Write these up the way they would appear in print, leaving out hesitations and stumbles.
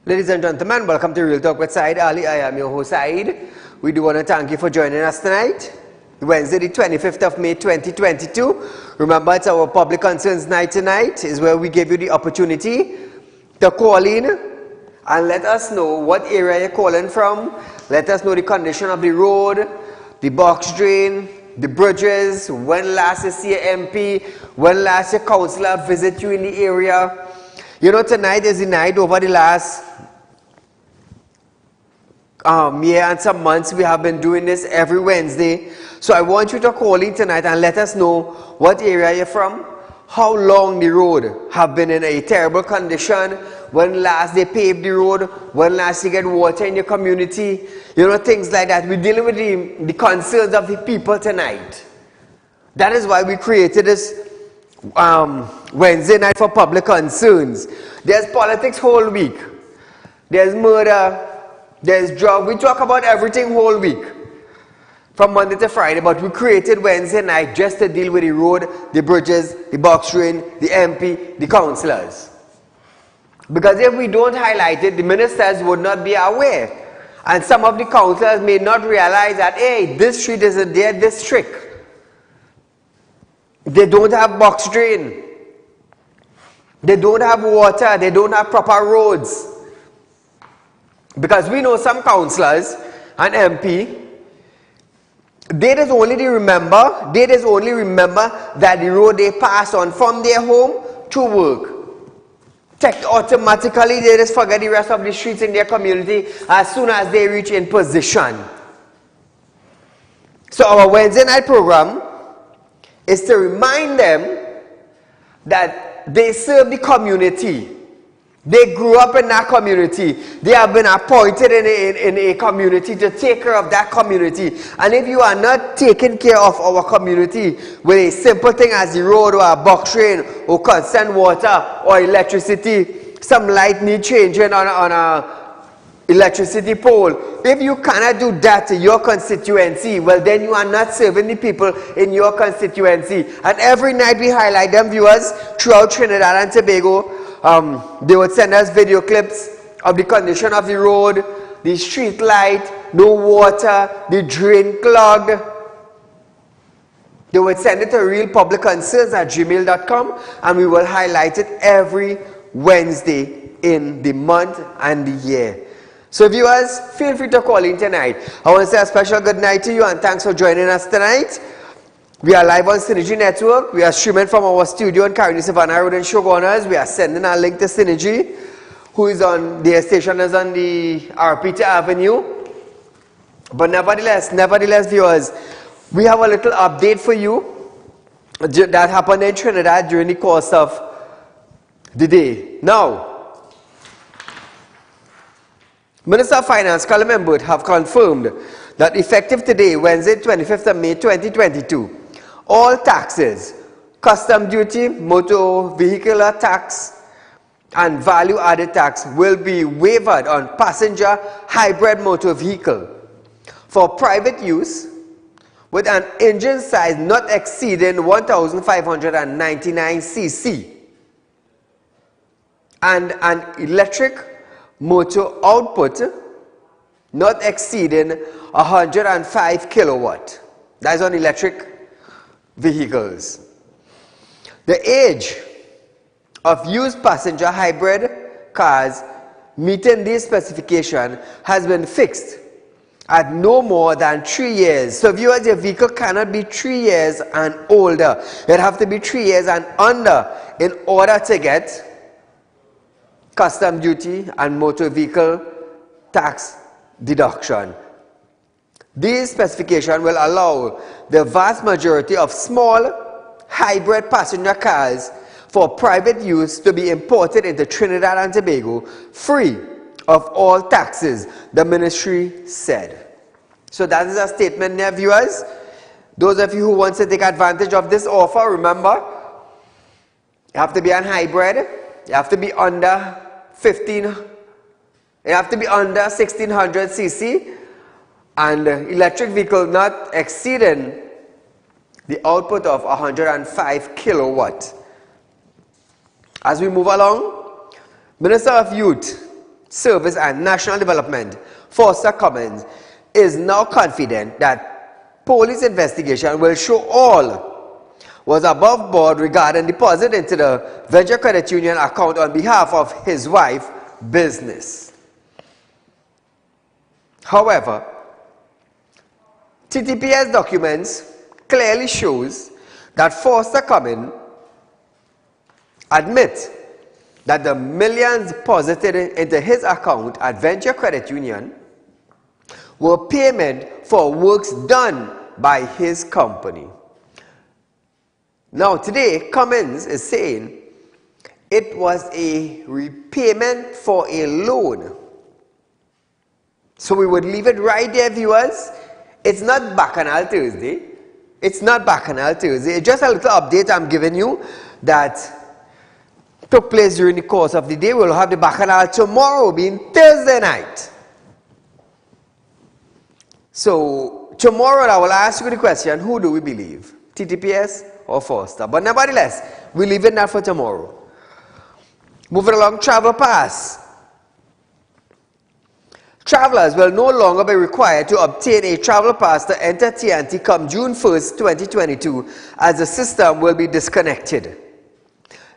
Ladies and gentlemen, welcome to Real Talk with Saieed Ali. I am your host Saeed. We do want to thank you for joining us tonight. Wednesday the 25th of May 2022. Remember, it's our Public Concerns Night tonight. Is where we give you the opportunity to call in and let us know what area you're calling from. Let us know the condition of the road, the box drain, the bridges, when last you see your MP, when last your councillor visit you in the area. You know, tonight is the night. Over the last year and some months we have been doing this every Wednesday. So I want you to call in tonight and let us know what area you're from, how long the road have been in a terrible condition, when last they paved the road, when last you get water in your community, you know, things like that. We're dealing with the concerns of the people tonight. That is why we created this Wednesday night for public concerns. There's politics whole week. There's murder. There's drug. We talk about everything whole week, from Monday to Friday. But we created Wednesday night just to deal with the road, the bridges, the box train, the MP, the councillors. Because if we don't highlight it, the ministers would not be aware. And some of the councillors may not realize that, hey, this street is in their district. They don't have box drain. They don't have water. They don't have proper roads. Because we know some councillors and MP, they just only remember that the road they pass on from their home to work. Automatically, they just forget the rest of the streets in their community as soon as they reach in position. So our Wednesday night program is to remind them that they serve the community. They grew up in that community. They have been appointed in a community to take care of that community. And if you are not taking care of our community with a simple thing as the road or a box drain or constant water or electricity, some light need changing on a electricity pole. If you cannot do that to your constituency, well then you are not serving the people in your constituency. And every night we highlight them, viewers, throughout Trinidad and Tobago. They would send us video clips of the condition of the road, the street light, no water, the drain clogged. They would send it to realpublicconcerns@gmail.com and we will highlight it every Wednesday in the month and the year. So viewers, feel free to call in tonight. I want to say a special good night to you and thanks for joining us tonight. We are live on Synergy Network. We are streaming from our studio on Caroni Savannah Road in Shogunas. We are sending our link to Synergy, who is on, their station is on the Arpita Avenue. But nevertheless, viewers, we have a little update for you that happened in Trinidad during the course of the day. Now, Minister of Finance, Colin Membert, have confirmed that effective today, Wednesday, 25th of May 2022, all taxes, custom duty, motor vehicular tax, and value-added tax will be waived on passenger hybrid motor vehicle for private use with an engine size not exceeding 1,599 cc and an electric motor output not exceeding 105 kilowatt. That is on electric vehicles. The age of used passenger hybrid cars meeting this specification has been fixed at no more than 3 years. So viewers, your vehicle cannot be 3 years and older. It have to be 3 years and under in order to get custom duty and motor vehicle tax deduction. This specification will allow the vast majority of small hybrid passenger cars for private use to be imported into Trinidad and Tobago free of all taxes, the ministry said. So that is a statement there, viewers. Those of you who want to take advantage of this offer, remember, you have to be on hybrid, you have to be under 1600 cc, and electric vehicle not exceeding the output of 105 kilowatt. As we move along, Minister of Youth, Service and National Development, Foster Cummins, is now confident that police investigation will show all was above board regarding deposit into the venture credit union account on behalf of his wife's business. However, TTPS documents clearly shows that Foster Cummins admits that the millions deposited into his account at Venture Credit Union were payment for works done by his company. Now today, Cummins is saying it was a repayment for a loan. So we would leave it right there, viewers. It's not Bacchanal Thursday. It's not Bacchanal Thursday. It's just a little update I'm giving you that took place during the course of the day. We'll have the Bacchanal tomorrow, being Thursday night. So tomorrow I will ask you the question, who do we believe? TTPS or Foster? But nevertheless, we leave it that for tomorrow. Moving along, travel pass. Travelers will no longer be required to obtain a travel pass to enter TNT come June 1st, 2022, as the system will be disconnected.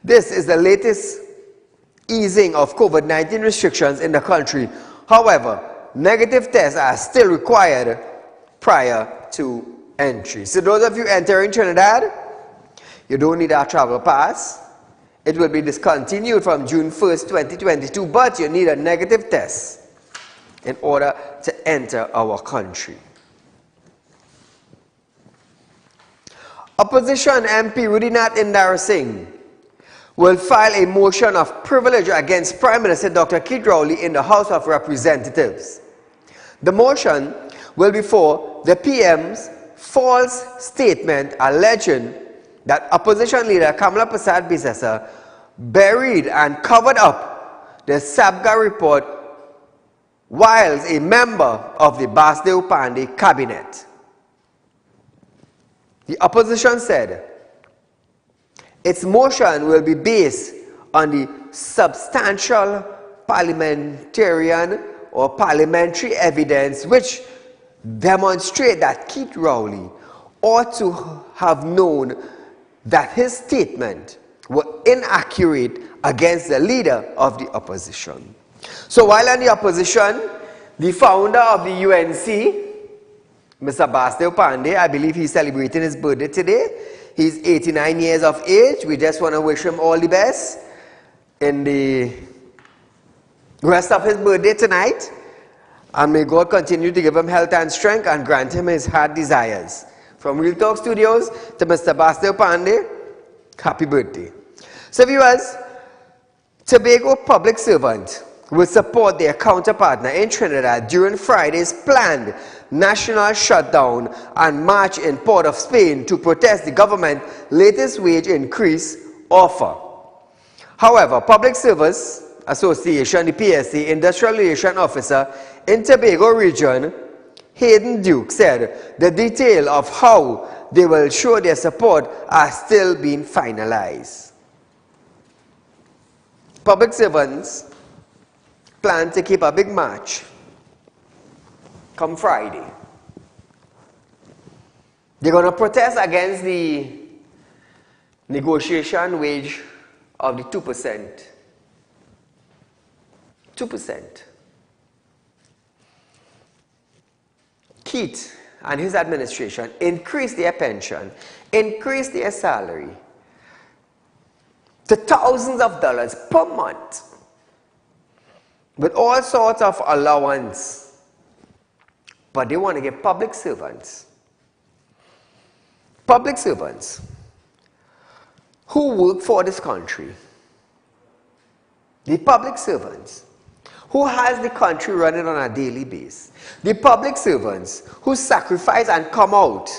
This is the latest easing of COVID-19 restrictions in the country. However, negative tests are still required prior to entry. So those of you entering Trinidad, you don't need a travel pass. It will be discontinued from June 1st, 2022, but you need a negative test in order to enter our country. Opposition MP Rudinath Indara Singh will file a motion of privilege against Prime Minister Dr. Keith Rowley in the House of Representatives. The motion will be for the PM's false statement alleging that opposition leader Kamala Prasad Bisesa buried and covered up the SABGA report whilst a member of the Basdeo Pandey cabinet. The opposition said its motion will be based on the substantial parliamentary evidence which demonstrate that Keith Rowley ought to have known that his statement were inaccurate against the leader of the opposition. So while in the opposition, the founder of the UNC, Mr. Basdeo Pandey, I believe he's celebrating his birthday today. He's 89 years of age. We just want to wish him all the best in the rest of his birthday tonight. And may God continue to give him health and strength and grant him his heart desires. From Real Talk Studios to Mr. Basdeo Pandey, happy birthday. So viewers, Tobago public servants will support their counterpartner in Trinidad during Friday's planned national shutdown and march in Port of Spain to protest the government's latest wage increase offer. However, Public Service Association, the PSA, Industrial Relations Officer in Tobago region, Hayden Duke, said the detail of how they will show their support are still being finalized. Public servants plan to keep a big march come Friday. They're going to protest against the negotiation wage of the 2%. 2%. Keith and his administration increased their pension, increased their salary to thousands of dollars per month with all sorts of allowance. But they want to get public servants who work for this country, the public servants who has the country running on a daily basis, the public servants who sacrifice and come out,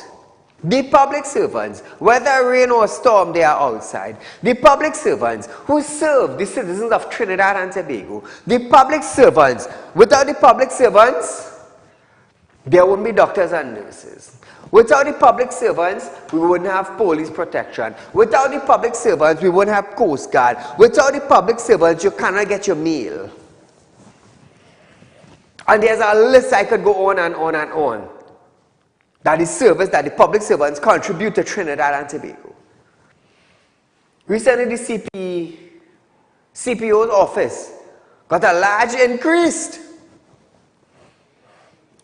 the public servants, whether rain or storm, they are outside, the public servants who serve the citizens of Trinidad and Tobago, the public servants. Without the public servants, there wouldn't be doctors and nurses. Without the public servants, we wouldn't have police protection. Without the public servants, we wouldn't have Coast Guard. Without the public servants, you cannot get your meal. And there's a list I could go on and on and on. That is service that the public servants contribute to Trinidad and Tobago. Recently, the CPO's office got a large increase.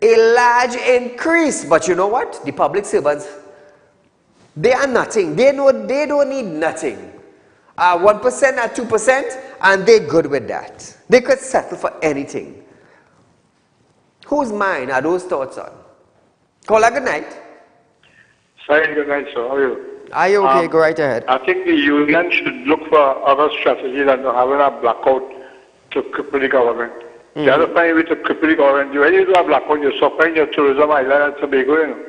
A large increase. But you know what? The public servants, they are nothing. They don't need nothing. 1% or 2%, and they're good with that. They could settle for anything. Whose mind are those thoughts on? Caller, good night. Sorry, good night, sir. How are you? Are you okay? Go right ahead. I think the union should look for other strategies than having a blackout to cripple the government. The other time with to cripple the government, when you do a blackout, you're supplying your tourism island and Tobago, you know.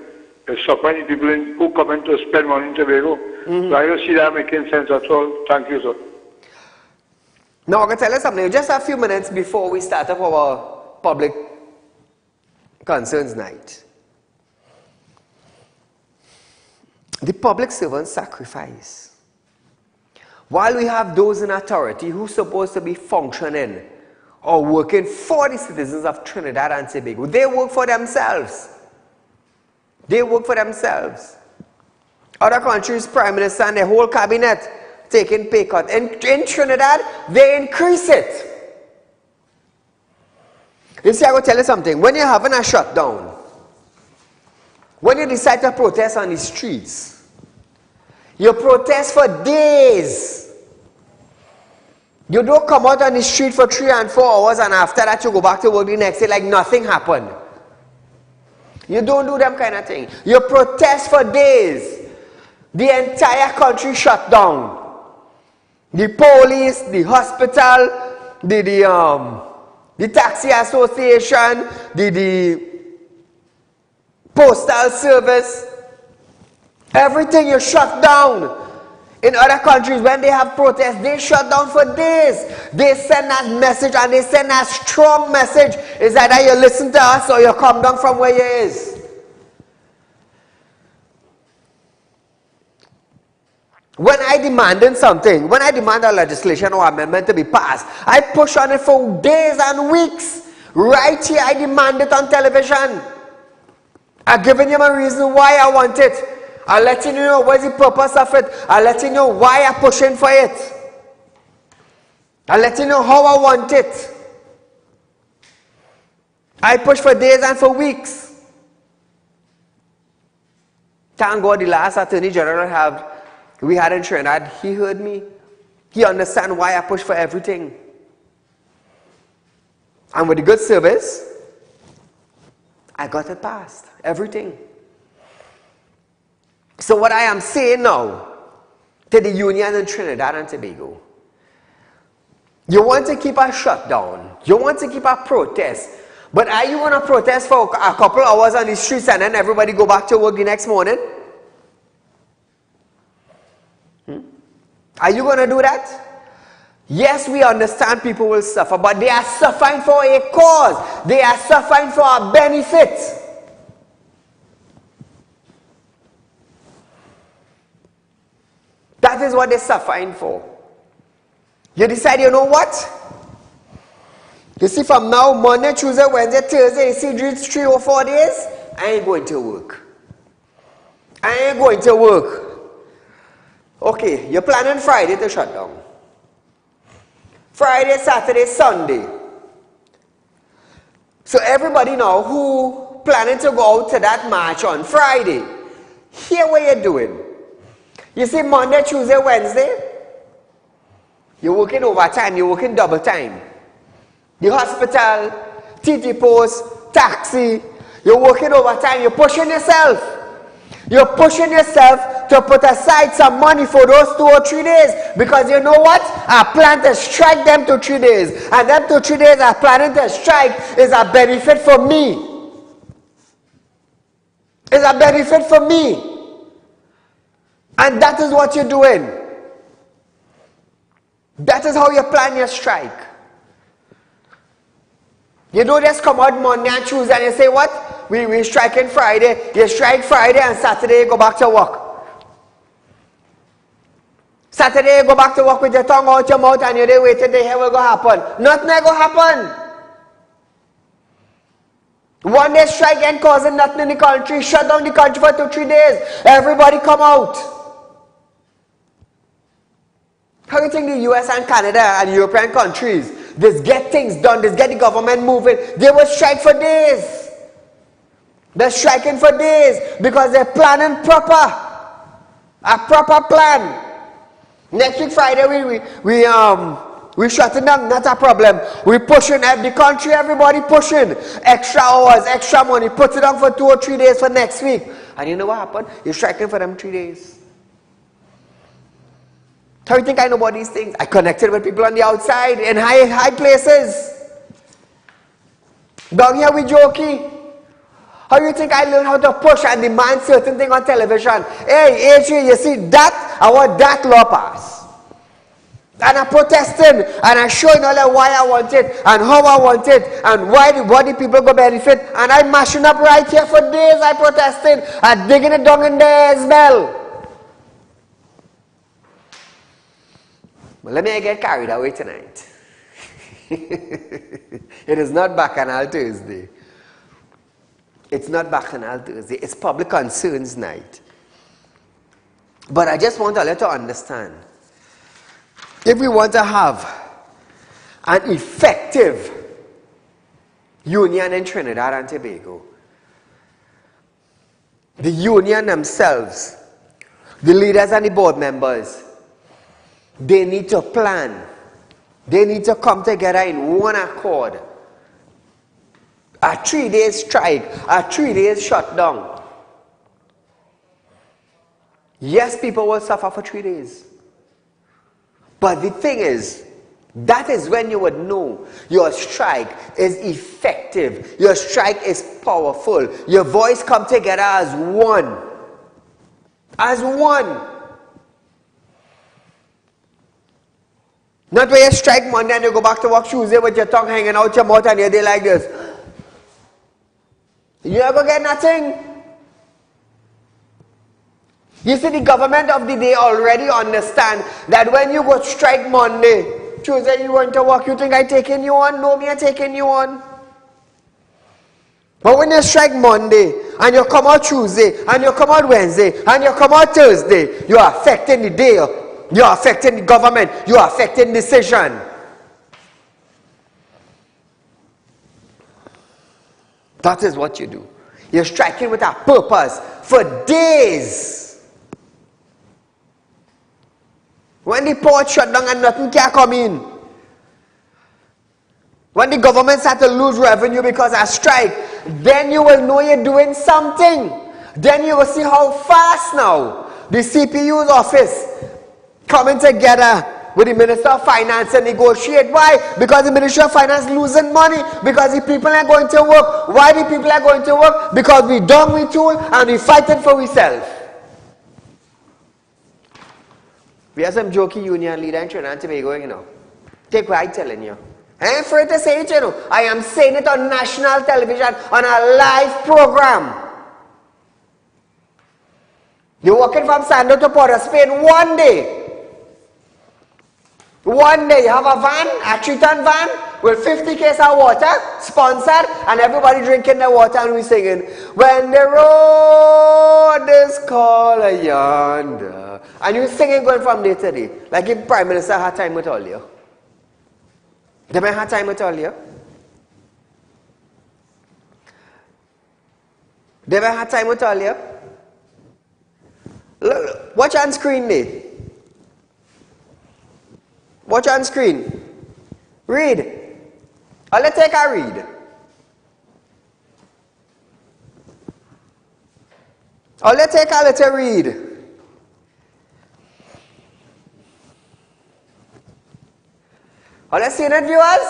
You're supplying people who come in to spend money in Tobago. So I don't see that making sense at all. Thank you, sir. Now, I'm going to tell you something. Just a few minutes before we start up our public concerns night. The public servants sacrifice. While we have those in authority who are supposed to be functioning or working for the citizens of Trinidad and Tobago, they work for themselves. They work for themselves. Other countries' prime minister and their whole cabinet taking pay cut. In Trinidad, they increase it. You see, I will tell you something. When you're having a shutdown, when you decide to protest on the streets, you protest for days. You don't come out on the street for 3 and 4 hours and after that you go back to work the next day like nothing happened. You don't do them kind of thing. You protest for days. The entire country shut down. The police, the hospital, the taxi association, the postal service, everything you shut down. In other countries, when they have protests, they shut down for days. They send that message, and they send a strong message. It's either you listen to us or you come down from where you is. When I demanded something, when I demand a legislation or amendment to be passed, I push on it for days and weeks. Right here, I demand it on television. I've given you my reason why I want it. I'll let you know what's the purpose of it. I'll let you know why I'm pushing for it. I'll let you know how I want it. I push for days and for weeks. Thank God the last Attorney General we had in Trinidad, he heard me. He understands why I push for everything. And with the good service, I got it passed. Everything. So what I am saying now to the union in Trinidad and Tobago, you want to keep a shutdown, you want to keep a protest, but are you going to protest for a couple hours on the streets and then everybody go back to work the next morning? Are you going to do that? Yes, we understand people will suffer, but they are suffering for a cause. They are suffering for a benefit. That is what they're suffering for. You decide, you know what? You see, from now, Monday, Tuesday, Wednesday, Thursday, you see these 3 or 4 days, I ain't going to work. I ain't going to work. Okay, you're planning Friday to shut down. Friday, Saturday, Sunday. So everybody now who planning to go out to that march on Friday, hear what you're doing. You see, Monday, Tuesday, Wednesday, you're working overtime, you're working double time. The hospital, TT post, taxi, you're working overtime, you're pushing yourself. You're pushing yourself to put aside some money for those 2 or 3 days. Because you know what? I plan to strike them to 3 days. And them 2 or 3 days I planning to strike is a benefit for me. It's a benefit for me. And that is what you're doing. That is how you plan your strike. You don't just come out Monday and Tuesday and you say, what? We're striking Friday. You strike Friday and Saturday you go back to work. Saturday you go back to work with your tongue out your mouth and you're there waiting to hear what will happen. Nothing will happen. One day strike ain't causing nothing in the country. Shut down the country for 2-3 days. Everybody come out. How do you think the US and Canada and European countries, just get things done, just get the government moving? They will strike for days. They're striking for days because they're planning proper. A proper plan. Next week Friday we shutting down, not a problem. We pushing the country, everybody pushing. Extra hours, extra money, put it down for 2 or 3 days for next week. And you know what happened? You're striking for them 3 days. How do you think I know about these things? I connected with people on the outside in high places. Down here with Jokey. How do you think I learned how to push and demand certain things on television? Hey, AJ, you see that? I want that law pass. And I'm protesting, and I'm showing all why I want it, and how I want it, and what the people go benefit. And I'm mashing up right here for days. I protesting, and digging it down in there as well. But let me get carried away tonight. It is not Bacchanal Thursday. It's not Bacchanal Thursday. It's Public Concerns Night. But I just want you to understand, if we want to have an effective union in Trinidad and Tobago, the union themselves, the leaders and the board members, they need to plan. They need to come together in one accord. A 3-day strike, a 3-day shutdown. Yes, people will suffer for 3 days. But the thing is, that is when you would know your strike is effective. Your strike is powerful. Your voice come together as one. As one. Not where you strike Monday and you go back to work Tuesday with your tongue hanging out your mouth and your day like this. You're not going to get nothing. You see, the government of the day already understand that when you go strike Monday, Tuesday you going to work, you think I taking you on? No, me I taking you on. But when you strike Monday, and you come out Tuesday, and you come out Wednesday, and you come out Thursday, you are affecting the day, you are affecting the government, you are affecting decision. That is what you do. You're striking with a purpose for days. When the port shut down and nothing can come in. When the government start to lose revenue because of strike, then you will know you're doing something. Then you will see how fast now the CPU's office coming together with the Minister of Finance and negotiate. Why? Because the Ministry of Finance losing money. Because the people are going to work. Why the people are going to work? Because we done we tool and we fighting for ourselves. We have some jokey union leader in Trinidad and Tobago, you know. Take what I'm telling you. I ain't afraid to say it, you know. I am saying it on national television, on a live program. You're walking from Sando to Port of Spain one day. One day you have a van, a 3-ton van, with 50 cases of water, sponsored, and everybody drinking the water and we singing, when the road is called yonder. And you singing going from day to day. Like if Prime Minister had time with all you. They may have time with all you. They may have time with all you. Look, watch on screen there. Watch on screen. Read. Or let's take a read. Or let's take a little read. Or let's see it, viewers?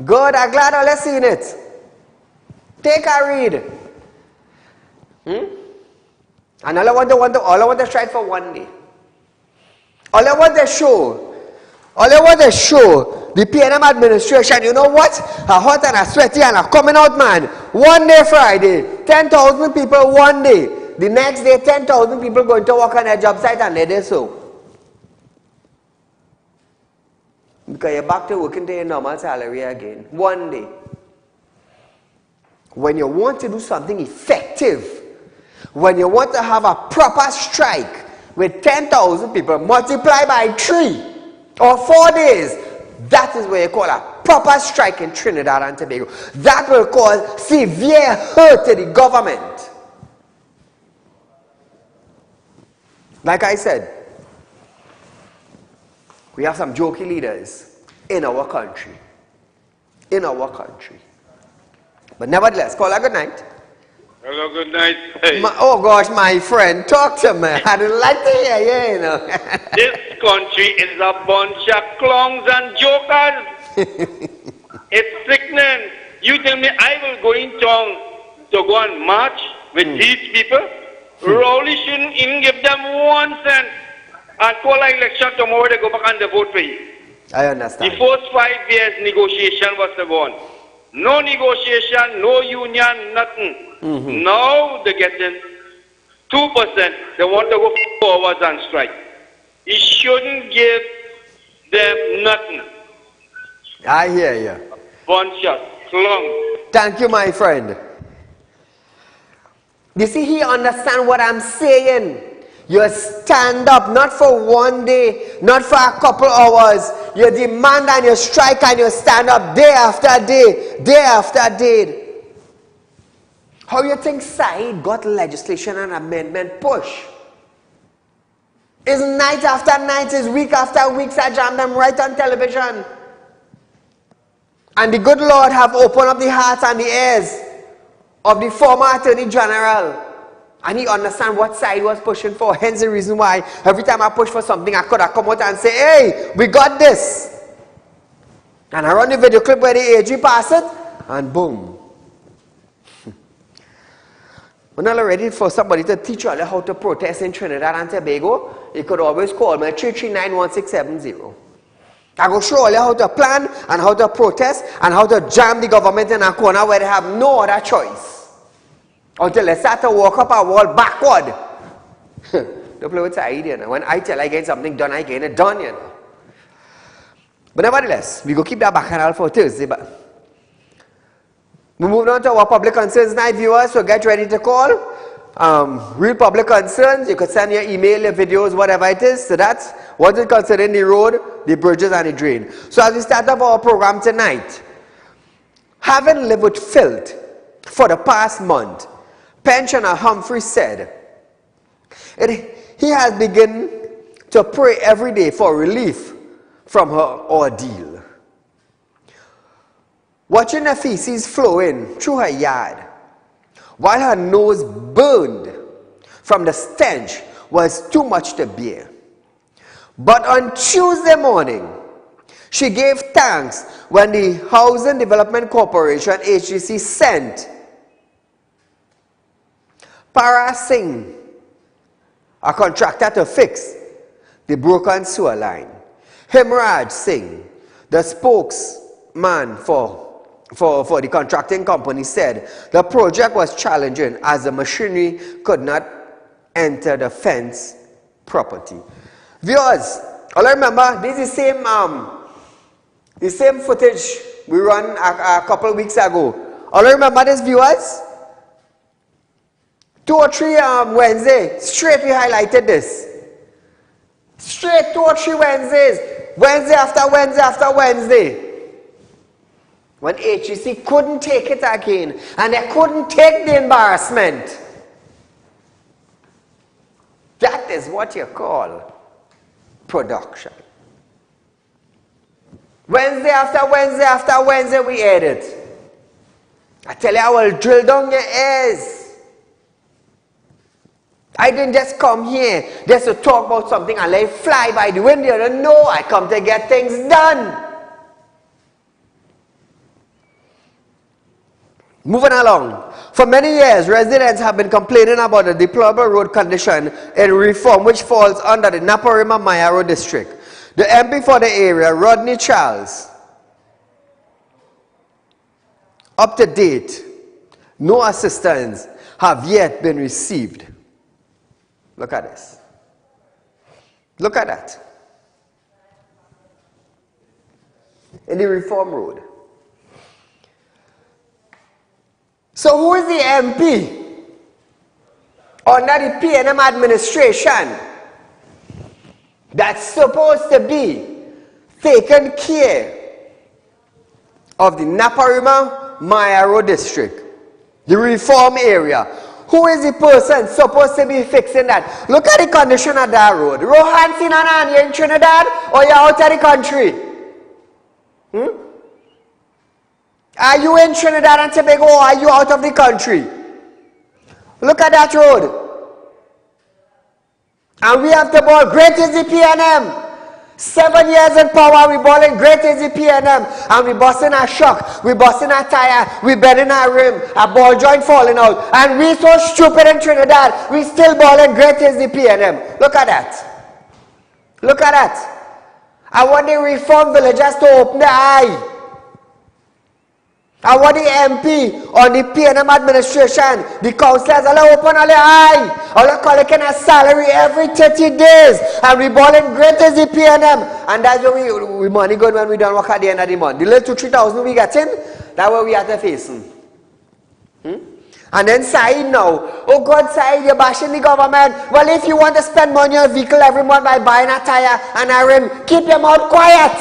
Good, I'm glad all let's see it. Take a read. And all I want to strike for one day. All I want to show the PNM administration, you know what? A hot and a sweaty and a coming out, man. One day Friday, 10,000 people one day. The next day, 10,000 people going to work on their job site and they do so. Because you're back to working to your normal salary again. One day. when you want to do something effective, when you want to have a proper strike with 10,000 people, multiply by 3 or 4 days, that is what you call a proper strike in Trinidad and Tobago. That will cause severe hurt to the government. Like I said, we have some jokey leaders in our country. In our country. But nevertheless, call a good night. Hello, good night. Hey. Oh gosh, my friend, talk to me. I don't like to hear you, you know. This country is a bunch of clowns and jokers. It's sickening. You tell me I will go in town to go and march with these people? Rowley shouldn't even give them 1 cent and call an election tomorrow they go back and they vote for you. I understand. The first 5 years negotiation was the one. No negotiation, no union, nothing. Now they're getting 2%. They want to go forward and strike. He shouldn't give them nothing. I hear you. Bunch of clowns. Thank you, my friend. You see, he understands what I'm saying. You stand up, not for 1 day, not for a couple hours. You demand and you strike and you stand up day after day, day after day. How you think Saieed got legislation and amendment push? It's night after night, it's week after week, I jam them right on television. And the good Lord have opened up the hearts and the ears of the former Attorney General. And he understands what side was pushing for. Hence the reason why every time I push for something, I could have come out and say, hey, we got this. And I run the video clip where the AG pass it, and boom. We're not ready for somebody to teach you how to protest in Trinidad and Tobago. You could always call me 339-1670. I go show you how to plan and how to protest and how to jam the government in a corner where they have no other choice. Until they start to walk up a wall backward. Don't play with Saieed, you know. When I tell I get something done, I get it done, you know. But nevertheless, we go keep that bacchanal for Thursday. But we move on to our public concerns night, viewers. So get ready to call. Real public concerns, you could send your email, your videos, whatever it is. So that's what is concerning the road, the bridges, and the drain. So as we start up our program tonight, having lived with filth for the past month, Pensioner Humphrey said he has begun to pray every day for relief from her ordeal. Watching the feces flowing through her yard while her nose burned from the stench was too much to bear. But on Tuesday morning, she gave thanks when the Housing Development Corporation, HDC, sent Para Singh, a contractor, to fix the broken sewer line. Himraj Singh, the spokesman for the contracting company, said the project was challenging as the machinery could not enter the fence property. Viewers, all I remember, this is the same footage we run a couple of weeks ago. All I remember this, viewers? 2 or 3 Wednesday, straight we highlighted this. Straight 2 or 3 Wednesdays, Wednesday after Wednesday after Wednesday. When HEC couldn't take it again, and they couldn't take the embarrassment. That is what you call production. Wednesday after Wednesday after Wednesday we aired it. I tell you, I will drill down your ears. I didn't just come here just to talk about something and let it fly by the wind. You don't know, I come to get things done. Moving along. For many years, residents have been complaining about the deplorable road condition in Reform, which falls under the Naparima Mayaro district. The MP for the area, Rodney Charles, up to date, no assistance have yet been received. Look at this. Look at that. In the Reform Road. So who is the MP under the PNM administration that's supposed to be taking care of the Naparima Maya Road district, the reform area? Who is the person supposed to be fixing that? Look at the condition of that road. Rohan Sinanan, you're in Trinidad or you're out of the country? Are you in Trinidad and Tobago or are you out of the country? Look at that road. And we have to ball great is the PNM. 7 years in power, we balling great is the PNM. And we busting our shock, we busting our tire, we bending our rim, our ball joint falling out. And we so stupid in Trinidad, we still balling great is the PNM. Look at that. Look at that. I want the reform villagers to open their eye. I want the MP on the PNM administration, the councillors, all open all their eye. All collecting a salary every 30 days. And we balling great as the PNM. And that's where we money good when we don't work at the end of the month. The little 2,000-3,000 we get in, that's what we have to face. And then Saieed now, oh God, Saieed, you're bashing the government. Well, if you want to spend money on a vehicle every month by buying a tire and a rim, keep your mouth quiet.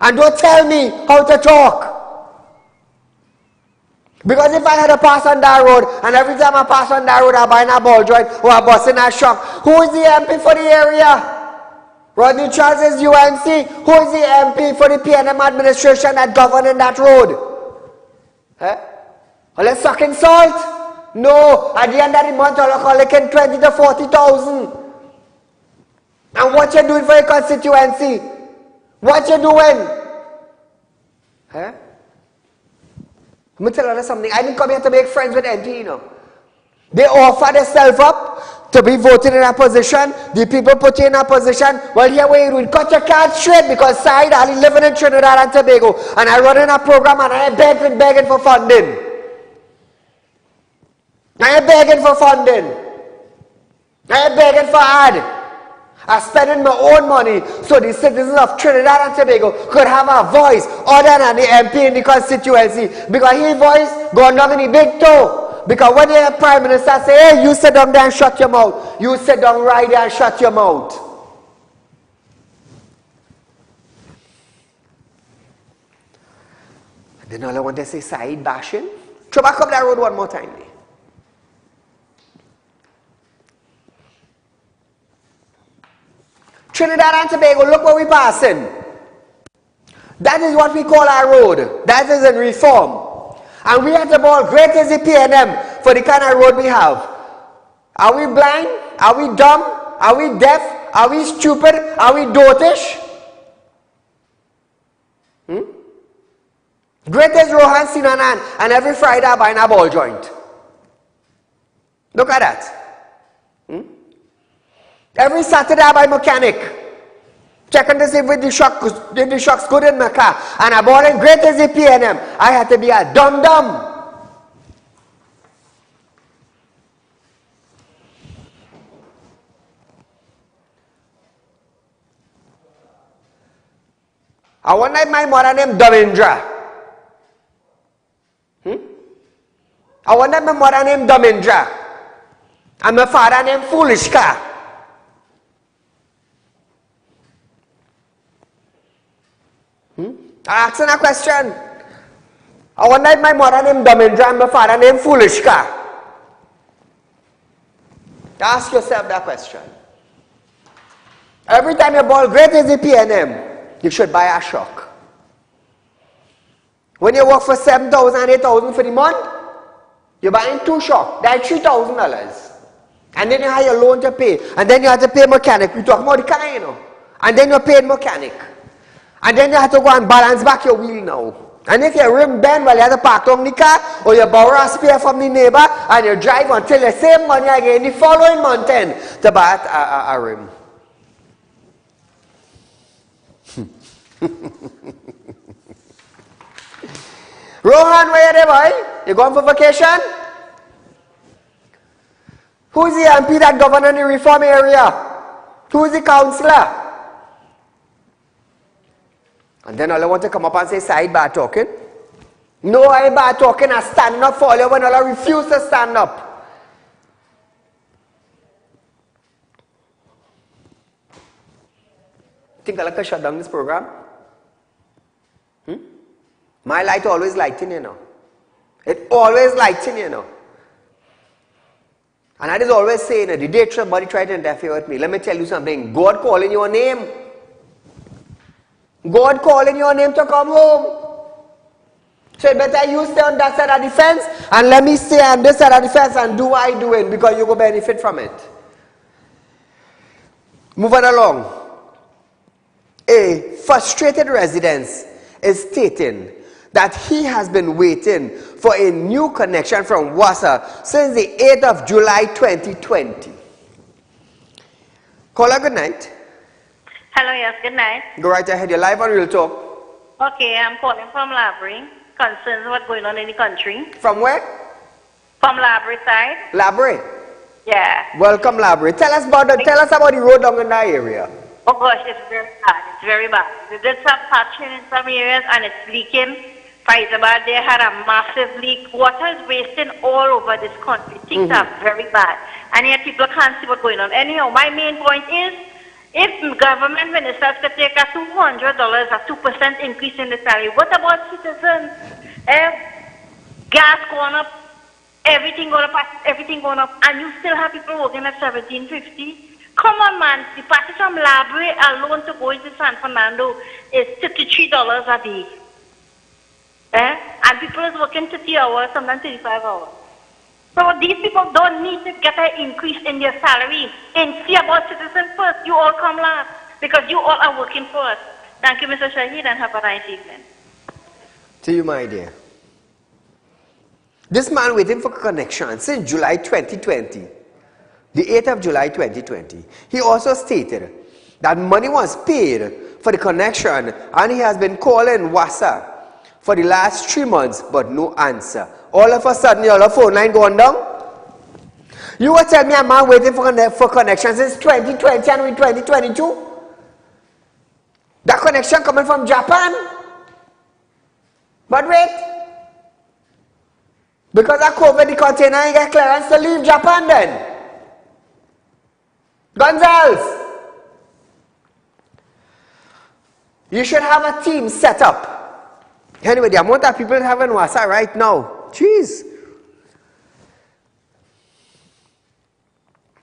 And don't tell me how to talk. Because if I had to pass on that road, and every time I pass on that road, I buy a ball joint or I bust in a shock, who is the MP for the area? Rodney Charles is UNC. Who is the MP for the PNM administration that governing that road? Are they sucking salt? No. At the end of the month, they're collecting 20 to 40,000. And what you doing for your constituency? What you doing? I'm going to tell you something. I didn't come here to make friends with MP, you know. They offer themselves up to be voted in a position. The people put you in a position. Well, here we will cut your card straight because Saieed Ali living in Trinidad and Tobago. And I run in a program and I begging for funding. I am begging for funding. I am begging for ad. I'm spending my own money so the citizens of Trinidad and Tobago could have a voice other than the MP in the constituency. Because his voice going down in the big toe. Because when the Prime Minister say, hey, you sit down there and shut your mouth. You sit down right there and shut your mouth. And then all I want to say, Saieed bashing. Throw back up that road one more time. Trinidad and Tobago, look where we passing. That is what we call our road. That is in reform. And we have to ball great as the PNM for the kind of road we have. Are we blind? Are we dumb? Are we deaf? Are we stupid? Are we dotish? Great as Rohan Sinanan, and every Friday I buy a ball joint. Look at that. Every Saturday I buy mechanic. Checking to see if the shock's good in my car. And I bought in great as the PNM. I had to be a dum-dum. I wonder if my mother named Domindra. I wonder if my mother named Domindra. And my father named Foolishka. I'm asking a question. I wonder if my mother named Domindra and my father named Foolishka. Ask yourself that question. Every time you ball great as the PNM, you should buy a shock. When you work for $7,000, $8,000 for the month, you're buying 2 shocks. That's $3,000. And then you have your loan to pay. And then you have to pay mechanic. We talk about the car, you know. And then you're paying mechanic. And then you have to go and balance back your wheel now. And if your rim bend while you have to park on the car, or you borrow a spare from the neighbor, and you drive until you save money again the following month end to buy a rim. Rohan, where are you there, boy? You going for vacation? Who is the MP that governs the reform area? Who is the councillor? And then all I want to come up and say, Saieed bad talking. No, I bad talking and standing up for you when I refuse to stand up. Think I can shut down this program? My light always lighting, you know. It always lighting, you know. And I is always saying that the day somebody try to interfere with me. Let me tell you something. God calling your name. God calling your name to come home. So you better you stay on that side of the fence and let me stay on this side of the fence and do what I doing because you go benefit from it. Moving along. A frustrated resident is stating that he has been waiting for a new connection from WASA since the 8th of July 2020. Caller, good night. Hello, yes, good night. Go right ahead, you're live on Real Talk. Okay, I'm calling from Labrie. Concerns what's going on in the country. From where? From Labrie side. Labrie? Yeah. Welcome, Labrie. Tell us about the road down in that area. Oh gosh, it's very bad. It's very bad. They did some patching in some areas and it's leaking. Faizabad, they had a massive leak. Water is wasting all over this country. Things are very bad. And yet people can't see what's going on. Anyhow, my main point is, if government ministers could take a $200, a 2% increase in the salary, what about citizens? Gas going up, everything going up, and you still have people working at $17.50? Come on, man. The package from Labrie alone to go into San Fernando is $33 a day. And people is working 30 hours, sometimes 35 hours. So these people don't need to get an increase in their salary. And see about citizens first. You all come last because you all are working for us. Thank you, Mr. Saieed, and have a nice evening. To you, my dear. This man waiting for connection since July 2020. The 8th of July 2020. He also stated that money was paid for the connection and he has been calling WASA for the last 3 months, but no answer. All of a sudden, your phone line going down. You will tell me a man waiting for connection since 2020 and we 2022? That connection coming from Japan? But wait. Because of COVID, the container ain't get clearance to leave Japan then. Gonzales, you should have a team set up. Anyway, the amount of people having WASA right now, jeez.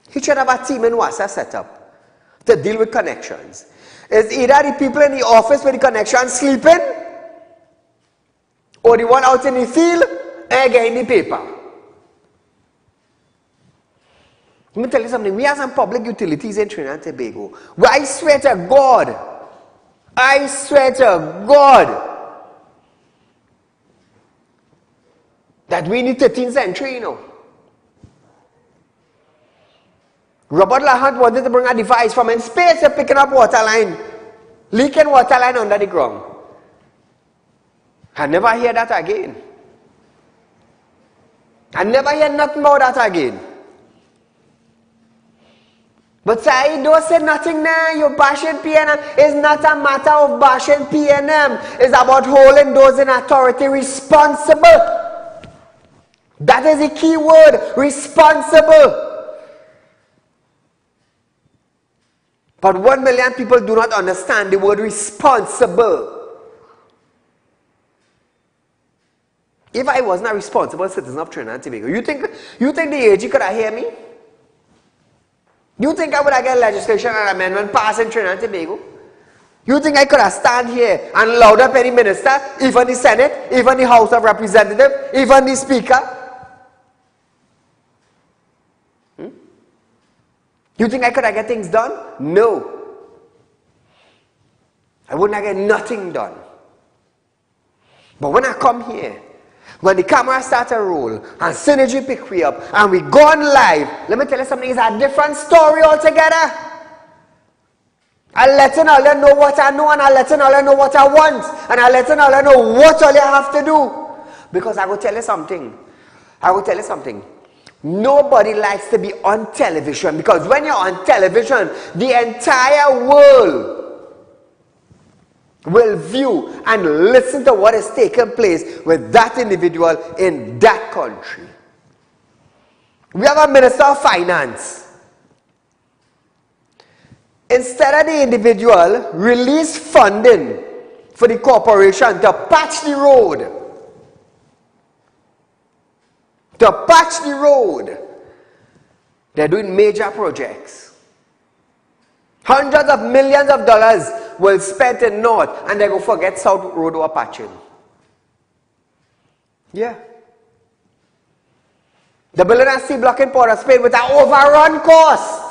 He should have a team in WASA set up to deal with connections. Is either the people in the office with the connection sleeping, or the one out in the field and getting the paper. Let me tell you something. We have some public utilities in Trinidad and Tobago. Where I swear to God, that we need 13th century, you know. Robert Lahant wanted to bring a device from in space to picking up water line, leaking water line under the ground. I never hear that again. I never hear nothing about that again. But Saeed, don't say nothing now. You're bashing PNM. It's not a matter of bashing PNM. It's about holding those in authority responsible. That is the key word, responsible. But 1 million people do not understand the word responsible. If I was not a responsible citizen of Trinidad and Tobago, you think the AG could have heard me? You think I would have get legislation and amendment passed in Trinidad and Tobago? You think I could have stand here and loud up any minister, even the Senate, even the House of Representatives, even the Speaker? You think I could have get things done? No. I wouldn't have get nothing done. But when I come here, when the camera start to roll and Synergy pick me up and we go on live, let me tell you something, it's a different story altogether. I'm letting all you know what I know, and I'm letting all you know what I want, and I'm letting all you know what all you have to do. Because I will tell you something. Nobody likes to be on television, because when you're on television, the entire world will view and listen to what is taking place with that individual in that country. We have a Minister of Finance. Instead of the individual release funding for the corporation to patch the road, they're doing major projects. Hundreds of millions of dollars will spent in North, and they go forget South Road or patching. Yeah. The building a C block in Port of Spain with an overrun cost.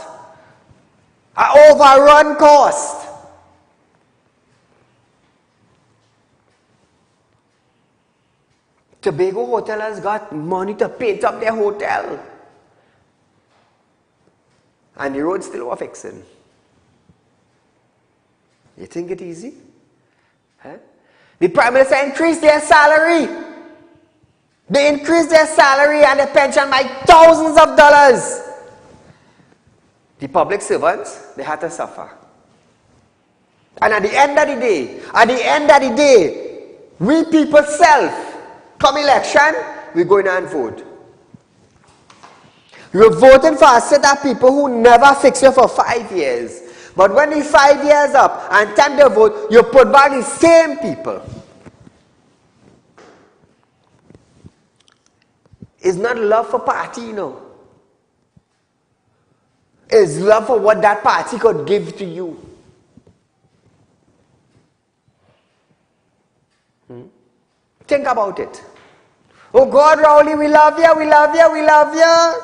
Tobago Hotel has got money to paint up their hotel. And the road still was fixing. You think it easy? Huh? The Prime Minister increased their salary. They increased their salary and their pension by thousands of dollars. The public servants, they had to suffer. And at the end of the day, we people self, come election, we go in and vote. You're voting for a set of people who never fix you for 5 years. But when the 5 years up and time to vote, you put back the same people. It's not love for party, you know. It's love for what that party could give to you. Think about it. Oh God, Rowley, we love you, we love you, we love you.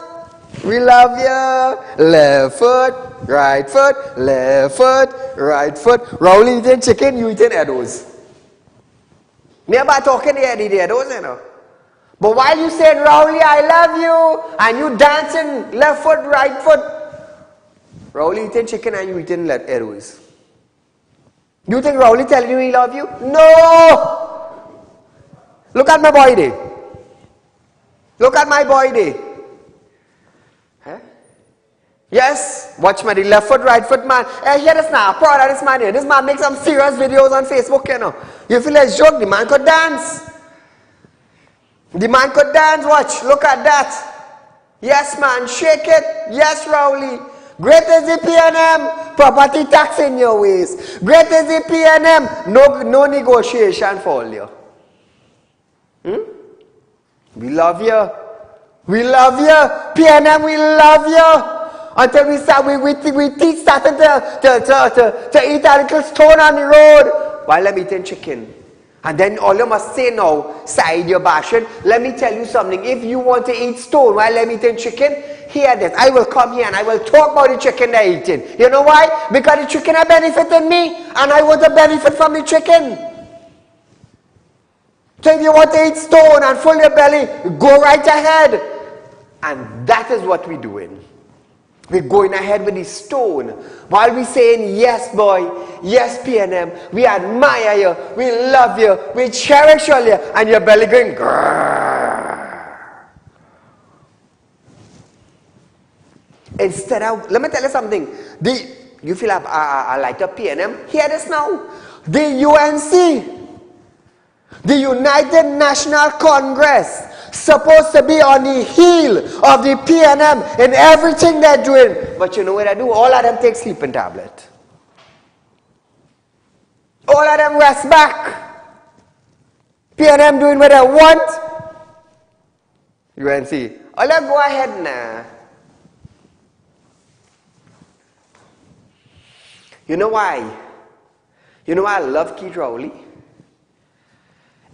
We love you. Left foot, right foot, left foot, right foot. Rowley eating chicken, you eating Eddos. Me about talking the Eddos, you know. But while you saying, Rowley, I love you, and you dancing left foot, right foot, Rowley eating chicken and you eating Eddos. Do you think Rowley telling you he love you? No! Look at my boy there. Look at my boy there. Huh? Yes, watch my the left foot, right foot man. Hey, hear this now, proud of this man here. This man makes some serious videos on Facebook, you know. You feel like joke, the man could dance. The man could dance, watch, look at that. Yes, man, shake it. Yes, Rowley. Great is the PNM, property tax in your ways. Great is the PNM, no negotiation for you. We love you. We love you. PNM, we love you. Until we start, we teach starting to eat a little stone on the road while I'm eating chicken. And then all you must say now, Saieed, you're bashing. Let me tell you something. If you want to eat stone while I'm eating chicken, hear this. I will come here and I will talk about the chicken they're eating. You know why? Because the chicken are benefiting me and I want to benefit from the chicken. So if you want to eat stone and fill your belly, go right ahead. And that is what we're doing. We're going ahead with the stone. While we're saying, yes, boy, yes, PNM, we admire you, we love you, we cherish you, and your belly going, grrr. Instead of, let me tell you something. You feel I like the PNM? Hear this now. The UNC, the United National Congress, supposed to be on the heel of the PNM in everything they're doing. But you know what I do? All of them take sleeping tablet. All of them rest back. PNM doing what they want. UNC. All them go ahead now. You know why? You know why I love Keith Rowley?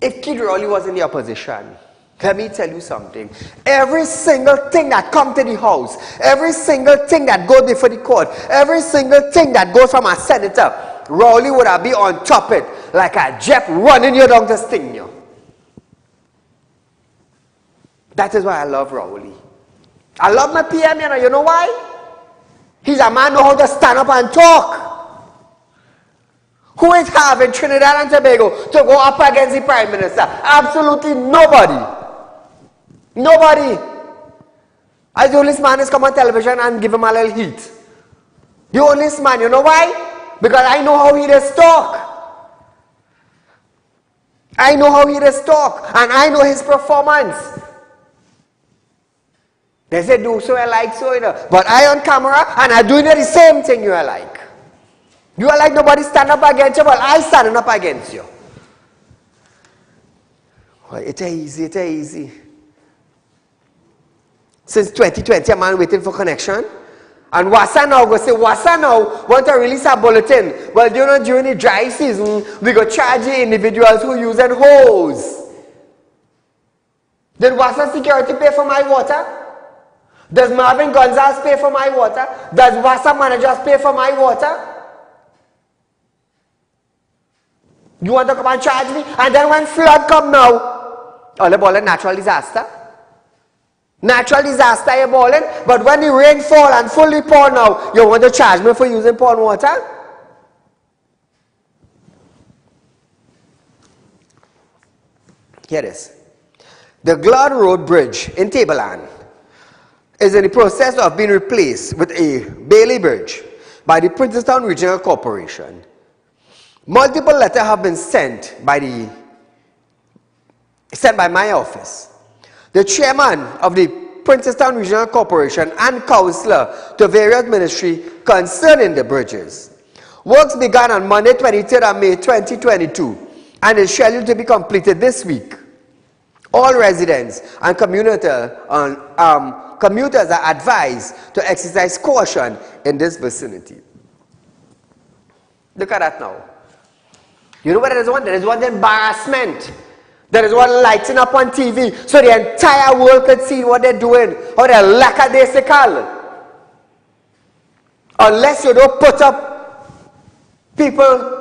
If Keith Rowley was in the opposition, let me tell you something. Every single thing that comes to the house, every single thing that goes before the court, every single thing that goes from a senator, Rowley would have been on top of it like a jet running you down to sting you. That is why I love Rowley. I love my PM, you know why? He's a man who knows how to stand up and talk. Who is having Trinidad and Tobago to go up against the Prime Minister? Absolutely nobody. Nobody. As the only man is come on television and give him a little heat. The only man, you know why? Because I know how he does talk. I know how he does talk, and I know his performance. They say do so I like so, you know. But I on camera and I doing the same thing you are like. You are like nobody stand up against you, but I standing up against you. Well, it's easy, it's easy. Since 2020, a man waiting for connection. And Wasa now go say, Wasa now want to release a bulletin. Well, you know, during the dry season, we go charge the individuals who use an hose. Did Wasa Security pay for my water? Does Marvin Gonzalez pay for my water? Does Wasa managers pay for my water? You want to come and charge me? And then when flood come now, all about a natural disaster. Natural disaster you're balling, but when the rain fall and fully pour now, you want to charge me for using pond water? Here it is. The Glad Road Bridge in Tableland is in the process of being replaced with a Bailey Bridge by the Princeton Regional Corporation. Multiple letters have been sent by my office. The chairman of the Princeton Regional Corporation and counselor to various ministries concerning the bridges. Works began on Monday 23rd of May 2022 and is scheduled to be completed this week. All residents and commuters are advised to exercise caution in this vicinity. Look at that now. You know what there is one? There is one embarrassment. There is one lighting up on TV so the entire world could see what they're doing, how they're lackadaisical. Unless you don't put up people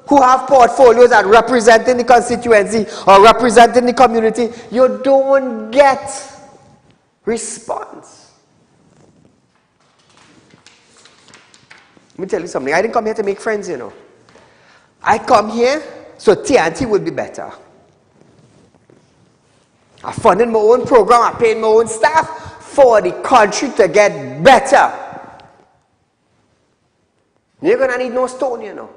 who have portfolios and representing the constituency or representing the community, you don't get response. Let me tell you something. I didn't come here to make friends, you know. I come here so TNT will be better. I funded my own program, I paid my own staff for the country to get better. You're going to need no stone, you know.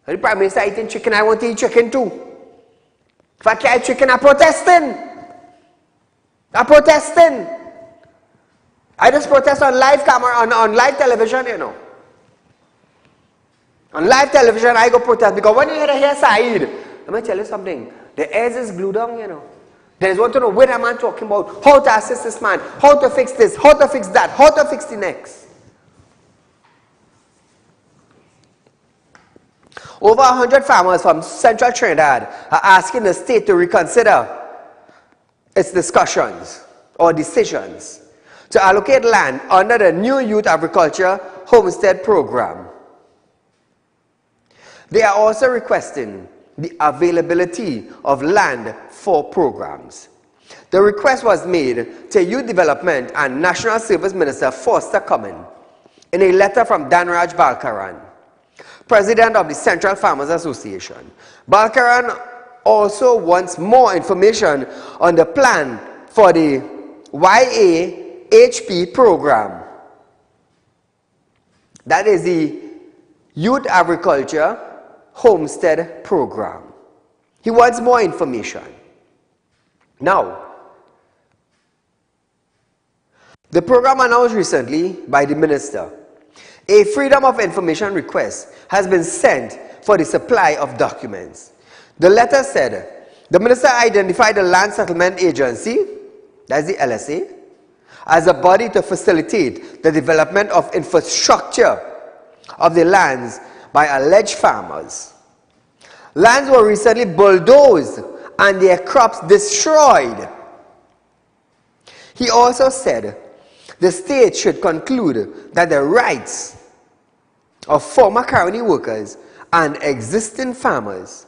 The Prime Minister eating chicken, I want to eat chicken too. If I can't eat chicken, I'm protesting. I'm protesting. I just protest on live camera, on live television, you know. On live television, I go protest because when you hear Saieed, let me tell you something. The ears is glued on, you know. There is one to know what am I talking about, how to assist this man, how to fix this, how to fix that, how to fix the next. Over 100 farmers from Central Trinidad are asking the state to reconsider its discussions or decisions to allocate land under the new Youth Agriculture Homestead Program. They are also requesting the availability of land for programs. The request was made to Youth Development and National Service Minister Foster Cumming in a letter from Danraj Balkaran, President of the Central Farmers Association. Balkaran also wants more information on the plan for the YAHP program. That is the Youth Agriculture Homestead Program. He wants more information. Now, the program announced recently by the minister, a Freedom of Information request has been sent for the supply of documents. The letter said, the minister identified the Land Settlement Agency, that's the LSA, as a body to facilitate the development of infrastructure of the lands by alleged farmers. Lands were recently bulldozed and their crops destroyed. He also said the state should conclude that the rights of former colony workers and existing farmers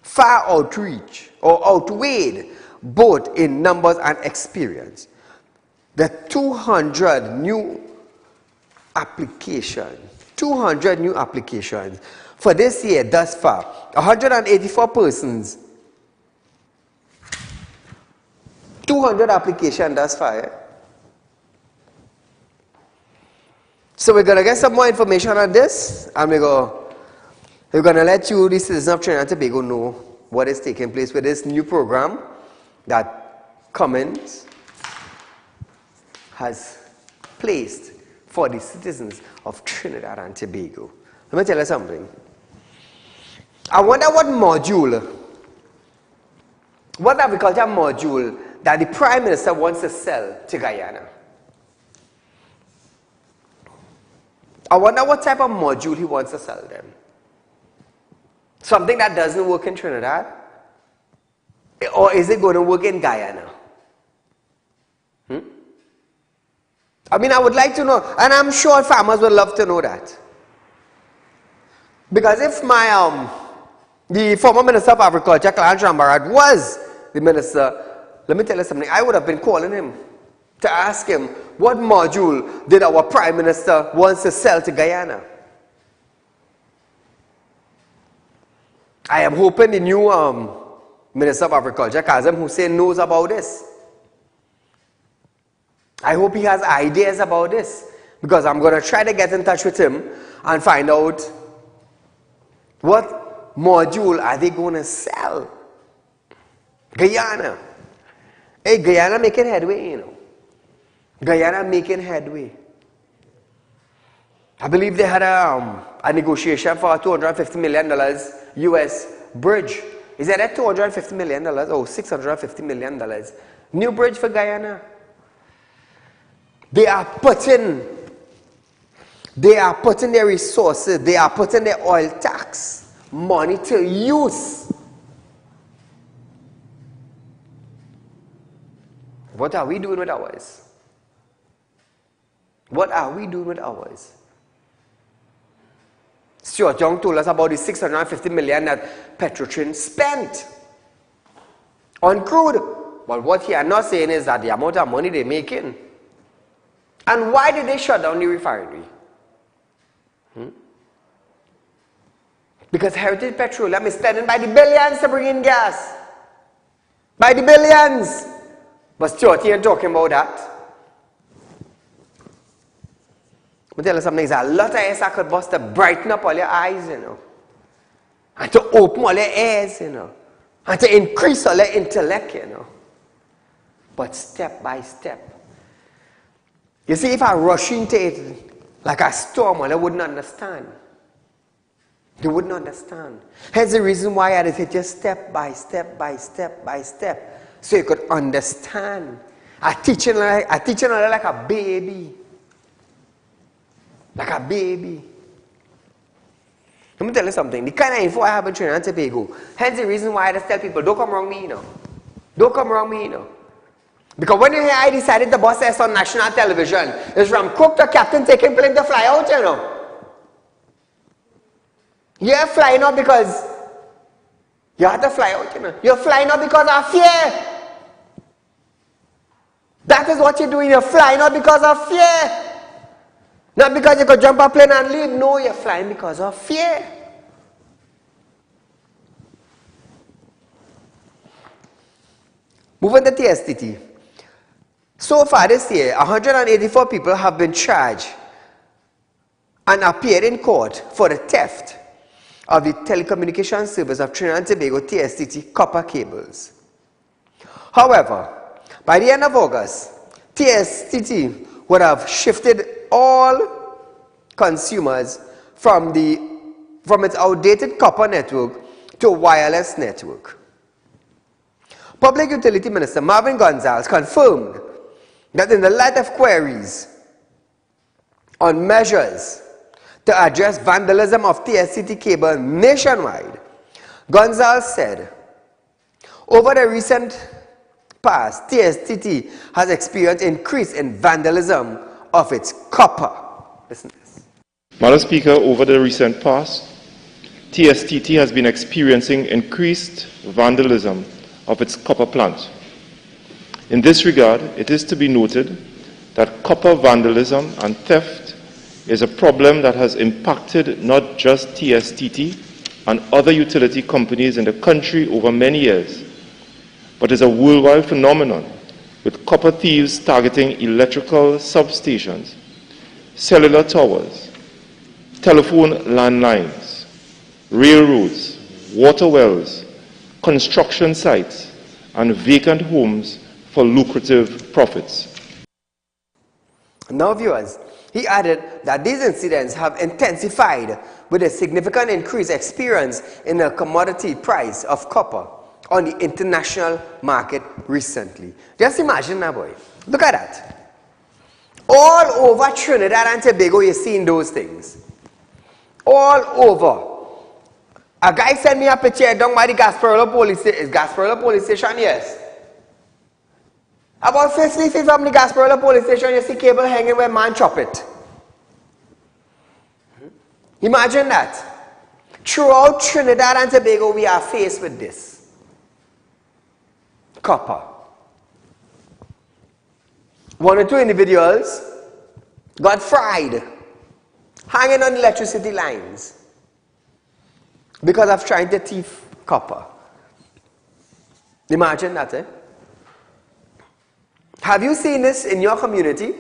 far outweighed both in numbers and experience. The 200 new applications for this year thus far, 184 persons, 200 applications thus far. Eh? So we're going to get some more information on this, and we're going to let you, the citizens of Trinidad and Tobago, know what is taking place with this new program that Cummins has placed for the citizens of Trinidad and Tobago. Let me tell you something. I wonder what agriculture module that the Prime Minister wants to sell to Guyana. I wonder what type of module he wants to sell them. Something that doesn't work in Trinidad? Or is it going to work in Guyana? I mean, I would like to know, and I'm sure farmers would love to know that. Because if the former Minister of Agriculture, Clarence Rambarat, was the minister, let me tell you something, I would have been calling him to ask him, what module did our Prime Minister want to sell to Guyana? I am hoping the new Minister of Agriculture, Kazim Hussein, knows about this. I hope he has ideas about this, because I'm going to try to get in touch with him and find out what module are they going to sell. Guyana. Hey, Guyana making headway, you know. Guyana making headway. I believe they had a negotiation for a $250 million US bridge. Is that $250 million or $650 million? New bridge for Guyana. They are putting their resources, they are putting their oil tax money to use. What are we doing with ours? What are we doing with ours? Stuart Young told us about the $650 million that Petrotrin spent on crude. But what he is not saying is that the amount of money they're making. And why did they shut down the refinery? Because Heritage Petroleum is spending by the billions to bring in gas. By the billions. But Stuart, he ain't talking about that. I'll tell you something, there's a lot of air I could bust to brighten up all your eyes, you know. And to open all your ears, you know. And to increase all your intellect, you know. But step by step. You see, if I rush into it like a storm, well, they wouldn't understand. They wouldn't understand. Here's the reason why I said just step by step by step by step. So you could understand. I teach it like a baby. Like a baby. Let me tell you something. The kind of info I have in Trinidad and Tobago. Hence the reason why I just tell people, don't come around me, you know. Don't come around me, you know. Because when you hear I decided to bust S on national television, it's from cook to captain taking plane to fly out, you know. You're flying out because you have to fly out, you know. You're flying out because of fear. That is what you're doing. You're flying out because of fear. Not because you could jump a plane and leave. No, you're flying because of fear. Moving to TSTT. So far this year, 184 people have been charged and appeared in court for the theft of the telecommunications service of Trinidad and Tobago TSTT copper cables. However, by the end of August, TSTT would have shifted all consumers from its outdated copper network to a wireless network. Public Utility Minister Marvin Gonzalez confirmed that in the light of queries on measures to address vandalism of TSTT cable nationwide, Gonzalez said, over the recent past, TSTT has experienced increase in vandalism of its copper. Listen to this. Madam Speaker, over the recent past, TSTT has been experiencing increased vandalism of its copper plant. In this regard, it is to be noted that copper vandalism and theft is a problem that has impacted not just TSTT and other utility companies in the country over many years, but is a worldwide phenomenon, with copper thieves targeting electrical substations, cellular towers, telephone landlines, railroads, water wells, construction sites, and vacant homes for lucrative profits. Now, viewers, he added that these incidents have intensified with a significant increase experienced in the commodity price of copper on the international market recently. Just imagine that, boy. Look at that. All over Trinidad and Tobago, you're seeing those things. All over. A guy sent me a picture down by the Gasparilla police station. Is Gasparilla police station? Yes. About 50 feet from the Gasparilla police station, you see cable hanging where man chop it. Imagine that. Throughout Trinidad and Tobago, we are faced with this. Copper. One or two individuals got fried, hanging on electricity lines because of trying to thief copper. Imagine that, eh? Have you seen this in your community?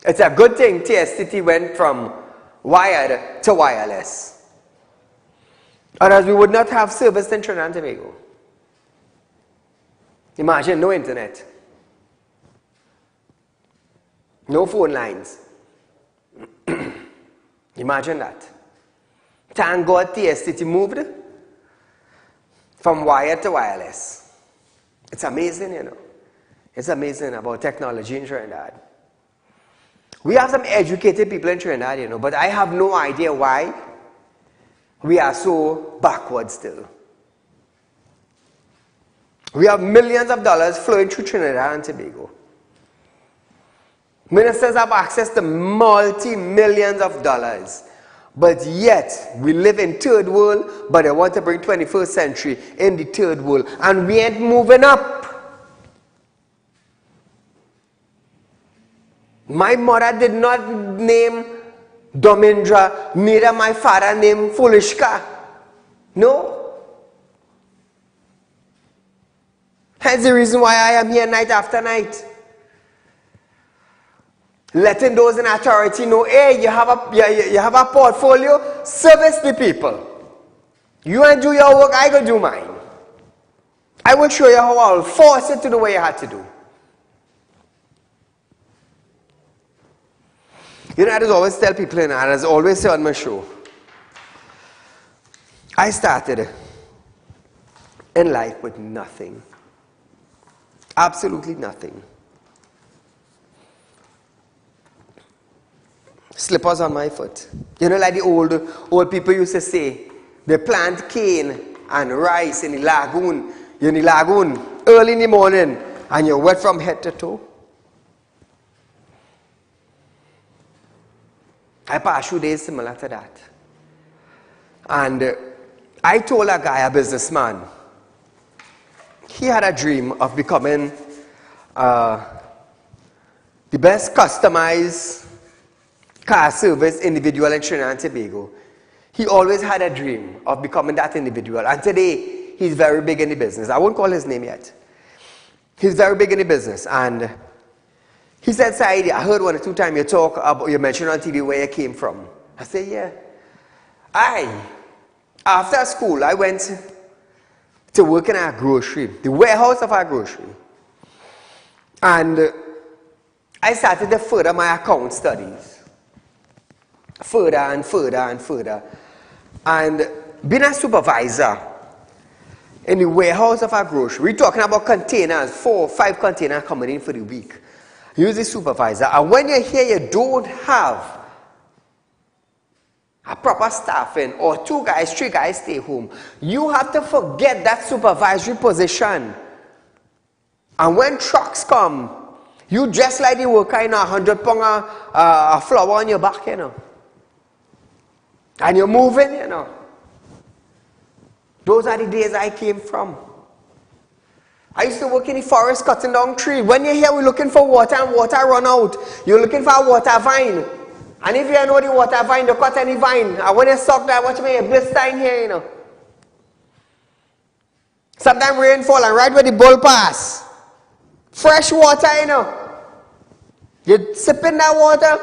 It's a good thing TSTT went from wired to wireless. Otherwise, we would not have service in Trinidad and Tobago. Imagine no internet, no phone lines. Imagine that. Thank God TSTT moved from wired to wireless. It's amazing, you know. It's amazing about technology in Trinidad. We have some educated people in Trinidad, you know, but I have no idea why we are so backward still. We have millions of dollars flowing through Trinidad and Tobago. Ministers have access to multi-millions of dollars. But yet, we live in third world, but they want to bring 21st century in the third world. And we ain't moving up. My mother did not name Domindra, neither my father named Fulishka. No. Hence the reason why I am here night after night. Letting those in authority know, hey, you have a portfolio, service the people. You want to do your work, I go do mine. I will show you how I will force it to the way you had to do. You know, I just always tell people, and I just always say on my show, I started in life with nothing. Absolutely nothing. Slippers on my foot. You know, like the old people used to say, they plant cane and rice in the lagoon. You're in the lagoon early in the morning and you're wet from head to toe. I passed through days similar to that. And I told a guy, a businessman, he had a dream of becoming the best customized car service individual in Trinidad and Tobago. He always had a dream of becoming that individual. And today, he's very big in the business. I won't call his name yet. He's very big in the business. And he said, Saieed, I heard 1 or 2 times you talk about, you mentioned on TV where you came from. I said, yeah. After school, I went to work in our grocery, the warehouse of our grocery. And I started to further my account studies. Further and further and further. And being a supervisor in the warehouse of our grocery, we're talking about containers, 4 or 5 containers coming in for the week. You're the supervisor. And when you're here, you don't have a proper staffing, or 2 guys, 3 guys stay home. You have to forget that supervisory position. And when trucks come, you just like the worker in 100 pound of flour on your back, you know. And you're moving, you know. Those are the days I came from. I used to work in the forest cutting down trees. When you're here, we're looking for water and water run out. You're looking for a water vine. And if you know the water vine, you cut any vine. And when you suck that, watch me, a blister in here, you know. Sometimes rain fall and right where the bull pass. Fresh water, you know. You're sipping that water.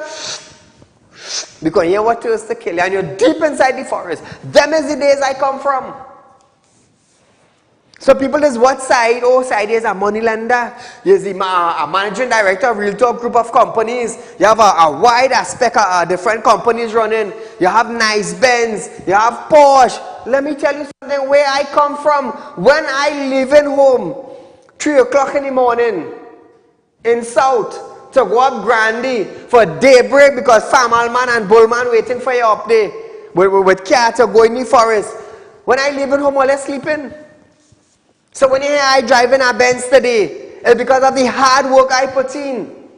Because you know what is to kill you, and you're deep inside the forest. Them is the days I come from. So people is what side? Oh, side is a money lender. You're the a managing director of Real Talk group of companies. You have a wide aspect of different companies running. You have nice Benz. You have Porsche. Let me tell you something. Where I come from, when I leaving home, 3 o'clock in the morning, in South, to go up Grandy for daybreak because Famalman and Bullman waiting for you up there with car to go in the forest. When I leaving home, all sleeping. So when you hear I driving a Benz today, it's because of the hard work I put in.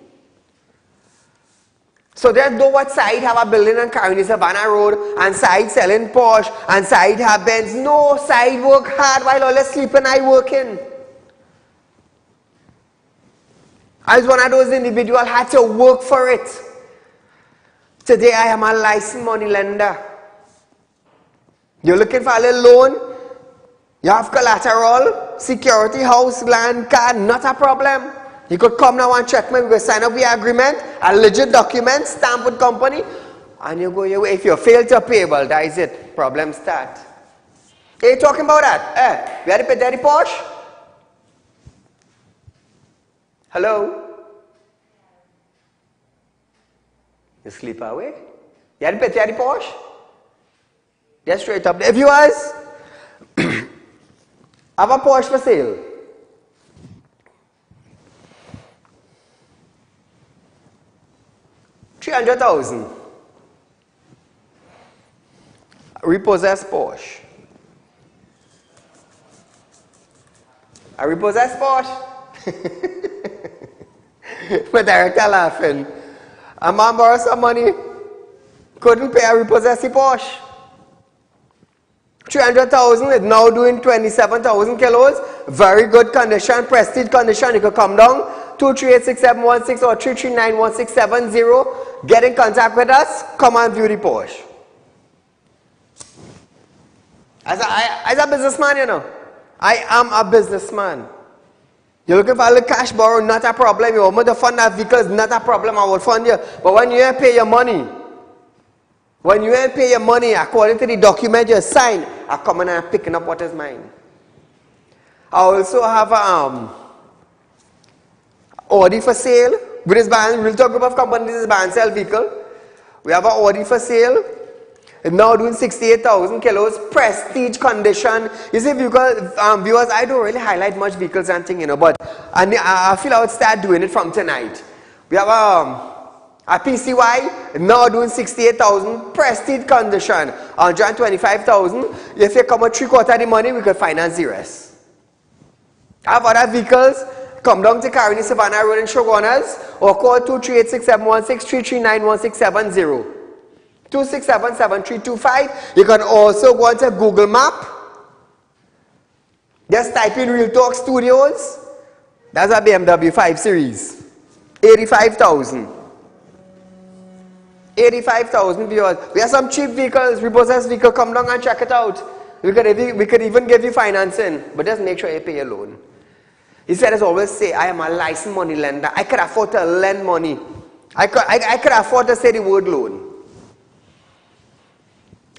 So there's no what side have a building on Caroni Savannah Road and side selling Porsche and side have Benz. No, side work hard while all sleeping I working. I was one of those individuals had to work for it. Today I am a licensed money lender. You're looking for a little loan? You have collateral, security, house, land, car, not a problem. You could come now and check me. We will sign up your agreement, a legit document, stamp with company, and you go your way. If you fail to pay, well, that is it. Problem start. Hey, talking about that? We had to pay daddy Porsche? Hello? You sleep away? You had to pay daddy Porsche? Just straight up. If you was, have a Porsche for sale. $300,000. Repossessed Porsche. A repossessed Porsche. My director laughing. A man borrowed some money. Couldn't pay a repossessed Porsche. 300,000 is now doing 27,000 kilos. Very good condition, prestige condition. You can come down 2386716 or 3391670. Get in contact with us. Come and view the Porsche. As a businessman, you know, I am a businessman. You're looking for a little cash borrow, not a problem. You want me to fund that vehicle, not a problem. I will fund you. But when you pay your money, according to the document you sign, I come in and I'm picking up what is mine. I also have Audi for sale. With this band, Real Talk group of companies, this is buy and sell vehicle. We have an Audi for sale. It's now doing 68,000 kilos, prestige condition. You see, because viewers, I don't really highlight much vehicles and things, you know, but I feel I would start doing it from tonight. We have a PCY, now doing 68,000, prestige condition, 125,000. If you come with 3/4 of the money, we could finance the rest. I have other vehicles. Come down to Caroni Savannah Road in Shogunas or call 2386716 3391670. 267-7325. You can also go onto Google Map. Just type in Real Talk Studios. That's a BMW 5 Series. 85,000. 85,000 viewers. We have some cheap vehicles, repossessed vehicle. Come down and check it out. We could even give you financing, but just make sure you pay your loan. He said, as always say, I am a licensed money lender. I could afford to lend money. I could afford to say the word loan.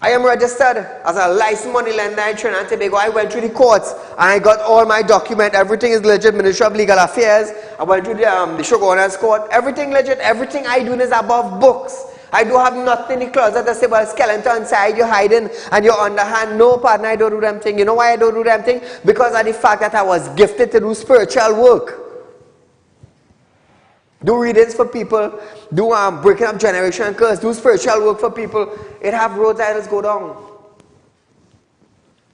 I am registered as a licensed money lender in Trinidad and Tobago. I went through the courts and I got all my documents. Everything is legit. Ministry of Legal Affairs. I went through the Shogunas court. Everything legit. Everything I do is above books. I don't have nothing in the closet to say, well, skeleton inside, you're hiding and you're underhand. No, partner, I don't do them thing. You know why I don't do them thing? Because of the fact that I was gifted to do spiritual work. Do readings for people, do breaking up generation curse, do spiritual work for people. It have roads I just go down.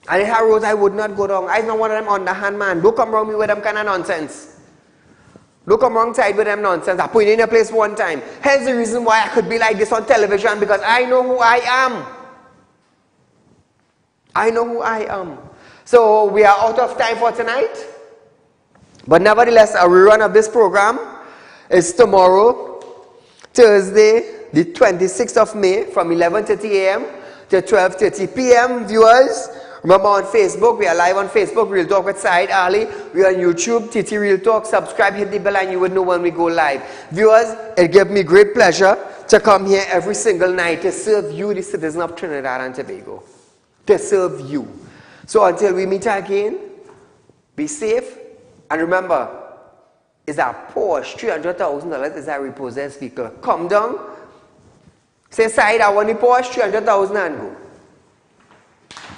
And it have roads I would not go down. I'm not one of them underhand man. Don't come around me with them kind of nonsense. Don't come wrong side with them nonsense. I put you in a place one time. Hence the reason why I could be like this on television, because I know who I am. I know who I am. So we are out of time for tonight. But nevertheless, a rerun of this program is tomorrow, Thursday, the 26th of May, from 11:30 a.m. to 12:30 p.m. Viewers, remember on Facebook, we are live on Facebook, Real Talk with Saieed Ali. We are on YouTube, TT Real Talk. Subscribe, hit the bell, and you would know when we go live. Viewers, it gave me great pleasure to come here every single night to serve you, the citizen of Trinidad and Tobago. To serve you. So until we meet again, be safe. And remember, it's a Porsche, $300,000 is a repossessed vehicle. Come down. Say, Saieed, I want the Porsche, $300,000 and go.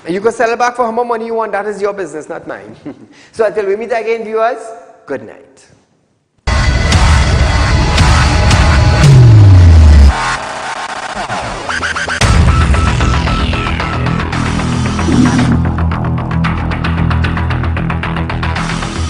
And you can sell it back for how much money you want. That is your business, not mine. So until we meet again, viewers, good night.